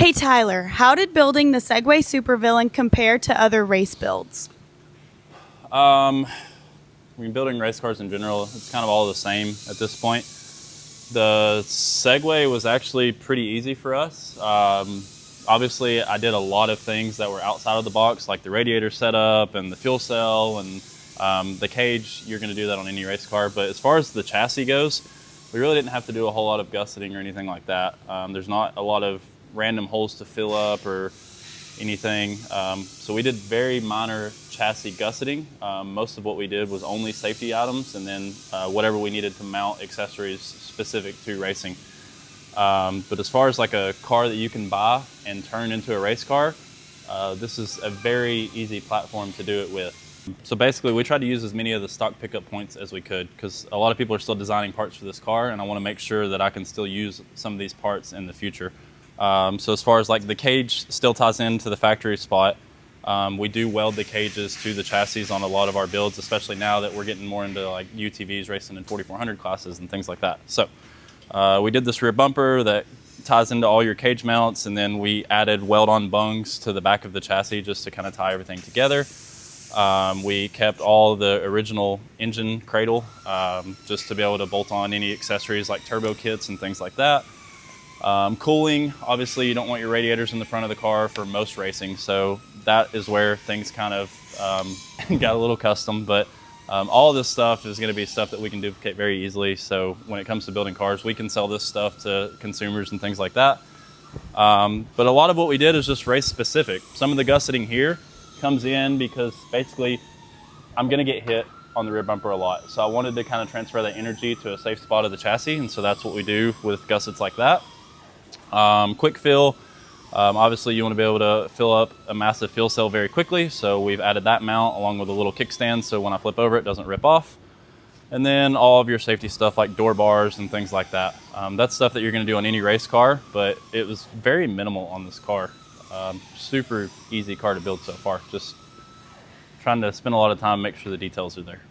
Hey Tyler, how did building the Segway Super Villain compare to other race builds? I mean, building race cars in general, it's kind of all the same at this point. The Segway was actually pretty easy for us. Obviously, I did a lot of things that were outside of the box, like the radiator setup and the fuel cell and the cage. You're going to do that on any race car. But as far as the chassis goes, we really didn't have to do a whole lot of gusseting or anything like that. There's not a lot of random holes to fill up or anything. So we did very minor chassis gusseting. Most of what we did was only safety items and then whatever we needed to mount accessories specific to racing. But as far as like a car that you can buy and turn into a race car, this is a very easy platform to do it with. So basically we tried to use as many of the stock pickup points as we could because a lot of people are still designing parts for this car and I want to make sure that I can still use some of these parts in the future. So as far as like the cage still ties into the factory spot. We do weld the cages to the chassis on a lot of our builds, especially now that we're getting more into like UTVs racing in 4400 classes and things like that. So we did this rear bumper that ties into all your cage mounts, and then we added weld-on bungs to the back of the chassis just to kind of tie everything together. We kept all the original engine cradle just to be able to bolt on any accessories like turbo kits and things like that. Cooling, obviously you don't want your radiators in the front of the car for most racing, so that is where things kind of got a little custom, but all of this stuff is going to be stuff that we can duplicate very easily. So when it comes to building cars, we can sell this stuff to consumers and things like that. But a lot of what we did is just race specific. Some of the gusseting here comes in because basically I'm going to get hit on the rear bumper a lot. So I wanted to kind of transfer that energy to a safe spot of the chassis, and so that's what we do with gussets like that. Quick fill. Obviously you want to be able to fill up a massive fuel cell very quickly, so we've added that mount along with a little kickstand so when I flip over it doesn't rip off. And then all of your safety stuff like door bars and things like that. That's stuff that you're going to do on any race car, but it was very minimal on this car. Super easy car to build so far. Just trying to spend a lot of time, make sure the details are there.